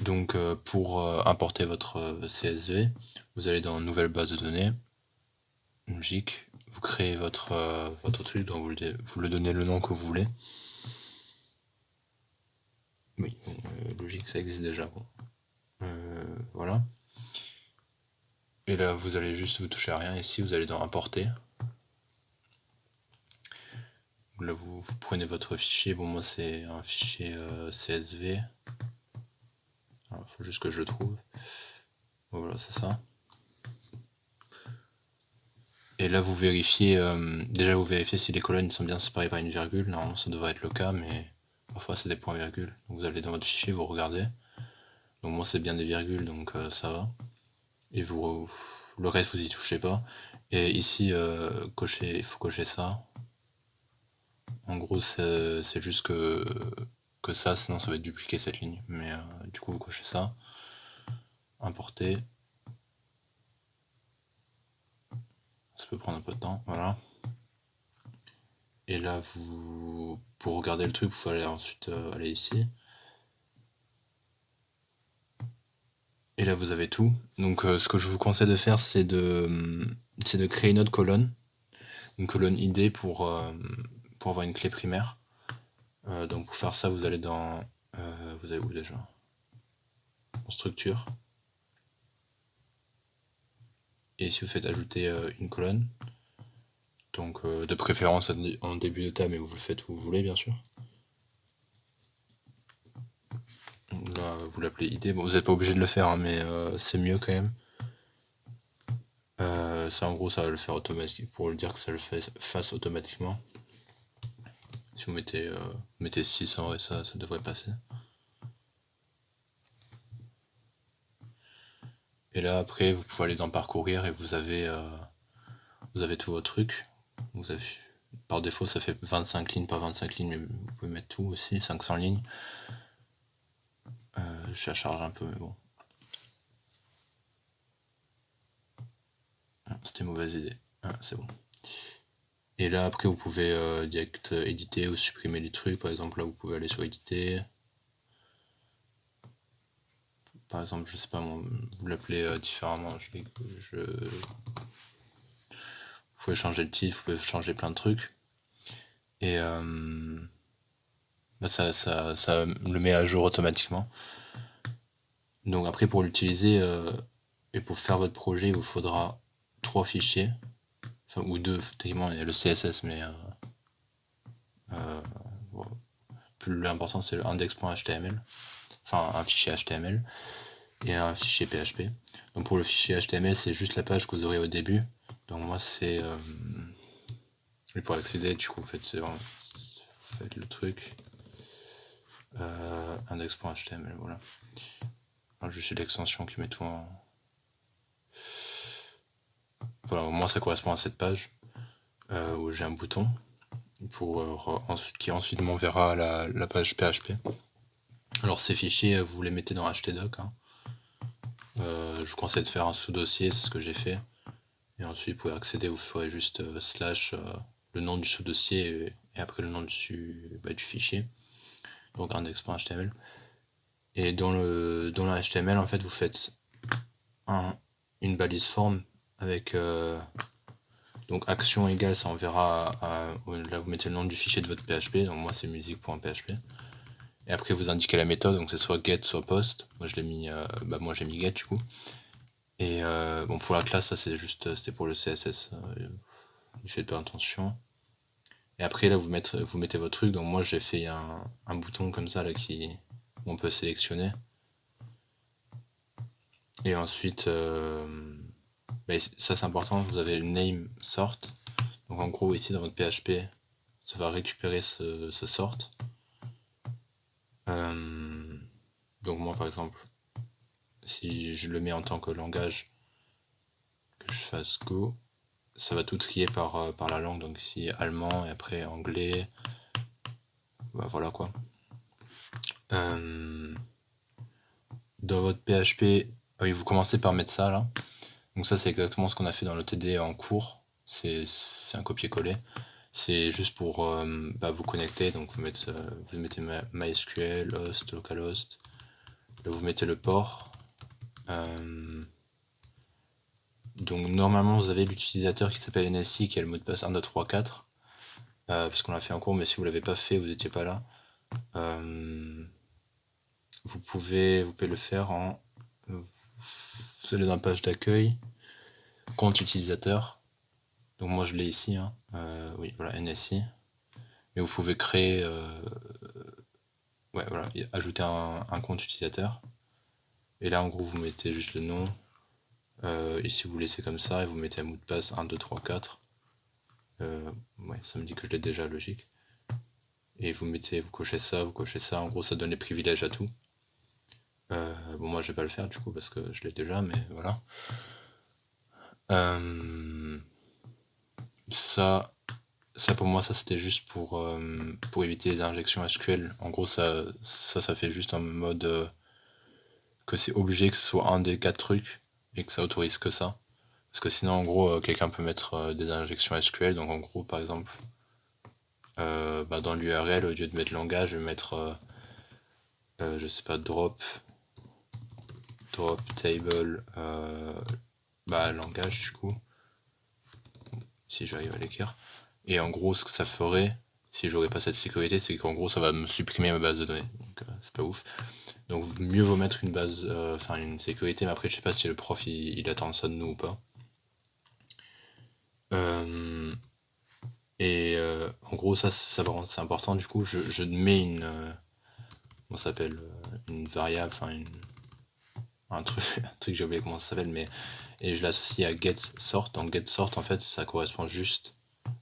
Donc pour importer votre CSV, vous allez dans Nouvelle base de données, logique, vous créez votre truc, donc vous le donnez le nom que vous voulez. Oui, logique, ça existe déjà. Bon. Voilà. Et là, vous allez juste vous toucher à rien. Ici, vous allez dans Importer. Là, vous prenez votre fichier. Bon, moi, c'est un fichier CSV. Il faut juste que je le trouve. Voilà, c'est ça. Et là, vous vérifiez, déjà vous vérifiez si les colonnes sont bien séparées par une virgule. Normalement, ça devrait être le cas, mais parfois c'est des points-virgules. Donc vous allez dans votre fichier, vous regardez. Donc moi, c'est bien des virgules, donc ça va. Et le reste, vous y touchez pas. Et ici, il faut cocher ça. En gros, c'est juste que ça, sinon ça va être dupliquer cette ligne. Mais du coup, vous cochez ça. Importer. Ça peut prendre un peu de temps, voilà. Et là, pour regarder le truc, vous allez ensuite aller ici. Et là, vous avez tout. Donc, ce que je vous conseille de faire, c'est de créer une autre colonne. Une colonne ID pour avoir une clé primaire. Donc, pour faire ça, vous allez dans... vous allez où déjà? En structure. Et ici, vous faites ajouter une colonne. Donc, de préférence en début de table, mais vous le faites où vous voulez, bien sûr. Là, vous l'appelez ID. Bon, vous n'êtes pas obligé de le faire, hein, mais c'est mieux quand même. Ça, en gros, ça va le faire automatiquement. Pour le dire que ça le fasse automatiquement. Si vous mettez 6, en vrai, ça devrait passer. Et là, après, vous pouvez aller dans Parcourir et vous avez tout votre truc. Par défaut, ça fait 25 lignes par 25 lignes, mais vous pouvez mettre tout aussi, 500 lignes. Ça charge un peu, mais bon. C'était mauvaise idée. C'est bon. Et là, après, vous pouvez direct éditer ou supprimer les trucs. Par exemple, là, vous pouvez aller sur éditer. Par exemple, je sais pas, vous l'appelez différemment. Vous pouvez changer le titre, vous pouvez changer plein de trucs. Et ça le met à jour automatiquement. Donc après, pour l'utiliser et pour faire votre projet, il vous faudra 3 fichiers. Enfin, ou 2, techniquement, il y a le CSS, mais plus l'important, c'est le index.html. Enfin, un fichier HTML et un fichier PHP. Donc pour le fichier HTML, c'est juste la page que vous aurez au début. Donc moi, c'est... et pour accéder, du coup, faites le truc. Index.html, voilà. Alors, je suis l'extension qui met tout en... Voilà, moi ça correspond à cette page où j'ai un bouton qui ensuite m'enverra à la page PHP. Alors ces fichiers, vous les mettez dans htdoc. Hein. Je vous conseille de faire un sous-dossier, c'est ce que j'ai fait. Et ensuite, vous pouvez accéder, vous ferez juste slash le nom du sous-dossier et après le nom du fichier. Donc index.html. Et dans le HTML, en fait, vous faites une balise forme avec donc action égale, ça enverra là vous mettez le nom du fichier de votre PHP, donc moi c'est musique.php. Et après vous indiquez la méthode, donc c'est soit get soit post. Moi je l'ai mis j'ai mis get du coup. Et bon pour la classe ça c'était pour le CSS. Ne faites pas attention. Et après là vous mettez votre truc, donc moi j'ai fait un bouton comme ça là où on peut sélectionner. Et ensuite ça c'est important, vous avez le name sort. Donc en gros ici dans votre PHP, ça va récupérer ce sort. Donc moi par exemple, si je le mets en tant que langage, que je fasse Go, ça va tout trier par la langue. Donc ici allemand et après anglais. Bah, voilà quoi. Dans votre PHP, vous commencez par mettre ça là. Donc ça c'est exactement ce qu'on a fait dans le TD en cours. C'est un copier-coller. C'est juste pour vous connecter. Donc vous mettez MySQL, host, localhost. Là, vous mettez le port. Donc normalement vous avez l'utilisateur qui s'appelle NSI qui a le mot de passe 1, 2, 3, 4. Parce qu'on l'a fait en cours, mais si vous l'avez pas fait, vous n'étiez pas là. Vous pouvez le faire en... Vous allez dans la page d'accueil, compte utilisateur. Donc moi je l'ai ici, hein. Oui, voilà, NSI. Et vous pouvez créer... ouais, voilà, ajouter un compte utilisateur. Et là en gros vous mettez juste le nom. Ici vous laissez comme ça et vous mettez un mot de passe 1, 2, 3, 4. Ouais, ça me dit que je l'ai déjà, logique. Et vous cochez ça, en gros ça donne les privilèges à tout. Bon moi je vais pas le faire du coup parce que je l'ai déjà, mais voilà. Ça pour moi ça c'était juste pour éviter les injections SQL. En gros ça fait juste en mode que c'est obligé que ce soit un des 4 trucs et que ça autorise que ça. Parce que sinon en gros quelqu'un peut mettre des injections SQL, donc en gros par exemple dans l'URL au lieu de mettre langage je vais mettre je sais pas, drop table langage du coup, si j'arrive à l'écrire. Et en gros ce que ça ferait si j'aurais pas cette sécurité, c'est qu'en gros ça va me supprimer ma base de données, donc c'est pas ouf. Donc mieux vaut mettre une base, une sécurité, mais après je sais pas si le prof il attend ça de nous ou pas. Et en gros ça c'est important, du coup je mets une comment ça s'appelle, une variable, un truc j'ai oublié comment ça s'appelle, mais et je l'associe à getSort. Donc getSort en fait ça correspond juste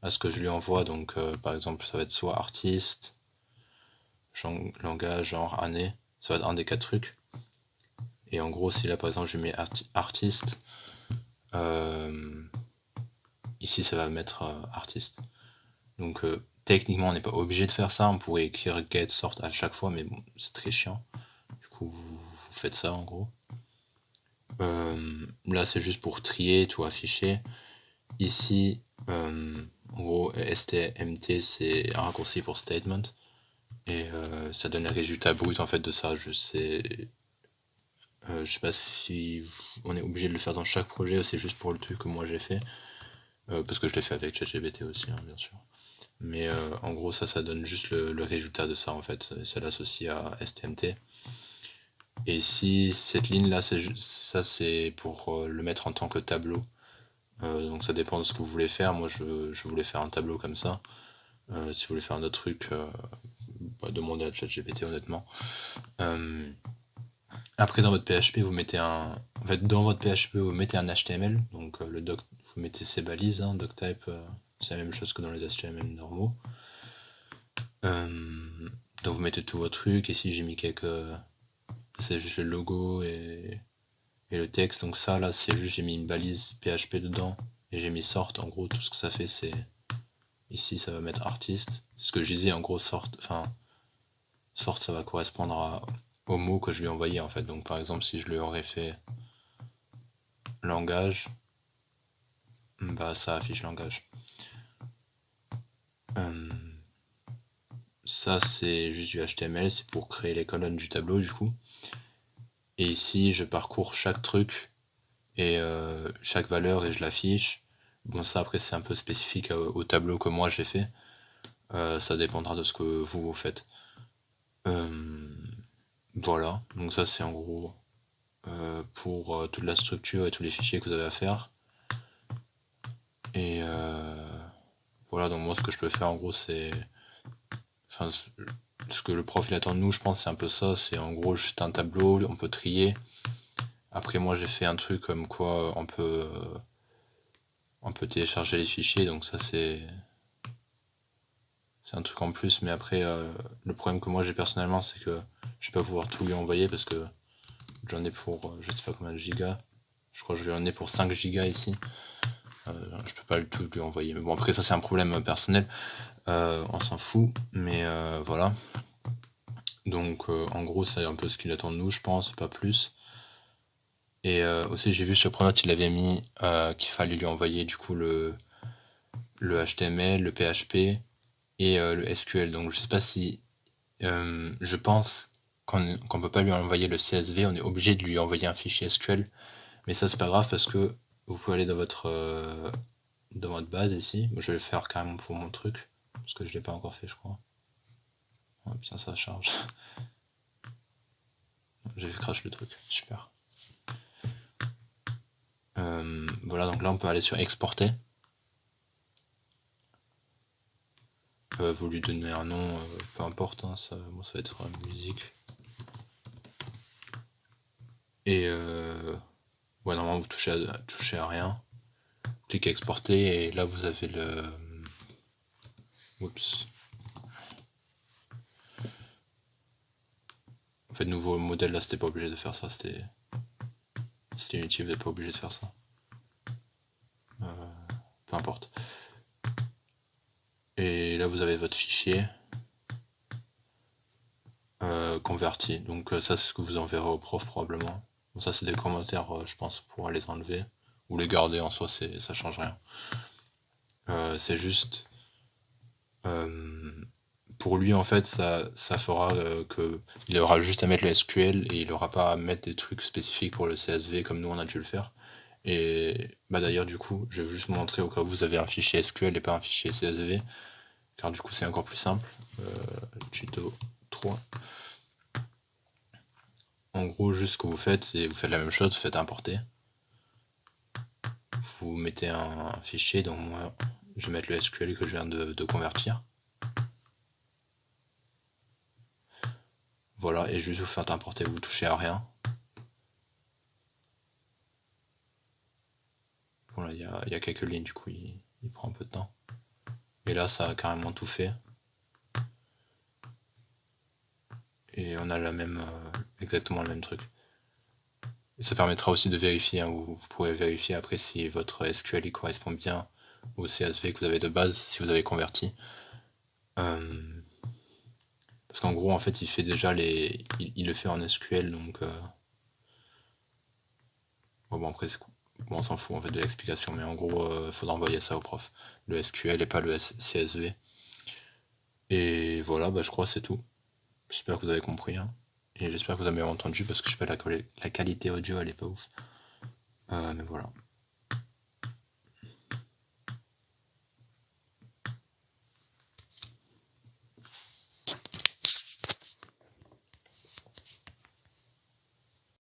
à ce que je lui envoie, donc par exemple ça va être soit artiste, langage, genre, année, ça va être un des 4 trucs. Et en gros si là par exemple je mets artiste, ici ça va mettre artiste. Donc techniquement on n'est pas obligé de faire ça, on pourrait écrire getSort à chaque fois, mais bon c'est très chiant. Du coup vous faites ça en gros. Là c'est juste pour trier, tout afficher. Ici en gros STMT c'est un raccourci pour statement, et ça donne le résultat brut en fait de ça. Je sais pas si on est obligé de le faire dans chaque projet ou c'est juste pour le truc que moi j'ai fait, parce que je l'ai fait avec ChatGPT aussi, hein, bien sûr. Mais en gros ça donne juste le résultat de ça en fait, ça l'associe à STMT. Et ici cette ligne là ça c'est pour le mettre en tant que tableau. Donc ça dépend de ce que vous voulez faire. Moi je voulais faire un tableau comme ça. Si vous voulez faire un autre truc, demandez à ChatGPT honnêtement. Après dans votre PHP vous mettez en fait dans votre PHP vous mettez un HTML, donc le doc, vous mettez ces balises, hein, doctype, c'est la même chose que dans les HTML normaux. Donc vous mettez tous vos trucs. Ici j'ai mis c'est juste le logo et le texte, donc ça là c'est juste j'ai mis une balise PHP dedans et j'ai mis sort. En gros tout ce que ça fait c'est ici ça va mettre artiste, c'est ce que je disais en gros, sort ça va correspondre au mot que je lui ai envoyé en fait. Donc par exemple si je lui aurais fait langage, ça affiche langage. Ça c'est juste du HTML, c'est pour créer les colonnes du tableau du coup. Et ici je parcours chaque truc et chaque valeur et je l'affiche. Bon ça après c'est un peu spécifique au tableau que moi j'ai fait. Ça dépendra de ce que vous faites. Voilà, donc ça c'est en gros pour toute la structure et tous les fichiers que vous avez à faire. Et voilà, donc moi ce que je peux faire en gros c'est... ce que le prof il attend de nous, je pense c'est un peu ça, c'est en gros juste un tableau, on peut trier. Après moi j'ai fait un truc comme quoi on peut télécharger les fichiers, donc ça c'est un truc en plus, mais après le problème que moi j'ai personnellement c'est que je vais pas pouvoir tout lui envoyer parce que j'en ai pour je sais pas combien de gigas, je crois que j'en ai pour 5 gigas ici. Je peux pas tout lui envoyer, mais bon après ça c'est un problème personnel, on s'en fout, mais voilà. Donc en gros c'est un peu ce qu'il attend de nous je pense, pas plus. Et aussi j'ai vu sur Pronote il avait mis qu'il fallait lui envoyer du coup le HTML, le PHP et le SQL. Donc je sais pas si je pense quand on peut pas lui envoyer le CSV, on est obligé de lui envoyer un fichier SQL. Mais ça, c'est pas grave parce que vous pouvez aller dans votre base ici. Je vais le faire carrément pour mon truc, parce que je l'ai pas encore fait, je crois. Oh, putain, ça charge. J'ai fait crash le truc, super. Voilà, donc là on peut aller sur exporter. Vous lui donnez un nom, peu importe, hein, ça va être musique. Et ouais, normalement vous touchez à rien. Cliquez exporter et là vous avez le... Oups. En fait, nouveau modèle, là c'était pas obligé de faire ça, c'était inutile, vous n'êtes pas obligé de faire ça. Peu importe. Et là vous avez votre fichier converti. Donc ça c'est ce que vous enverrez au prof probablement. Bon, ça c'est des commentaires je pense pour les enlever. Ou les garder en soi, ça change rien. C'est juste... pour lui en fait ça fera que il aura juste à mettre le SQL et il aura pas à mettre des trucs spécifiques pour le CSV comme nous on a dû le faire. Et bah d'ailleurs du coup je vais juste vous montrer au cas où vous avez un fichier SQL et pas un fichier CSV, car du coup c'est encore plus simple. Tuto 3. En gros juste ce que vous faites, c'est vous faites la même chose, vous faites importer. Vous mettez un fichier, donc moi je vais mettre le SQL que je viens de convertir. Voilà, et juste vous faites importer, vous touchez à rien. Voilà, il y a quelques lignes, du coup il prend un peu de temps. Et là ça a carrément tout fait. Et on a la même, exactement le même truc. Et ça permettra aussi de vérifier, hein, vous pourrez vérifier après si votre SQL il correspond bien au CSV que vous avez de base, si vous avez converti. Parce qu'en gros en fait il fait déjà il le fait en SQL, donc bon après c'est cool. Bon, on s'en fout en fait de l'explication, mais en gros il faudra envoyer ça au prof, le SQL et pas le CSV. Et voilà, bah, je crois que c'est tout. J'espère que vous avez compris, hein. Et j'espère que vous avez entendu, parce que je sais pas, la qualité audio elle est pas ouf. Mais voilà.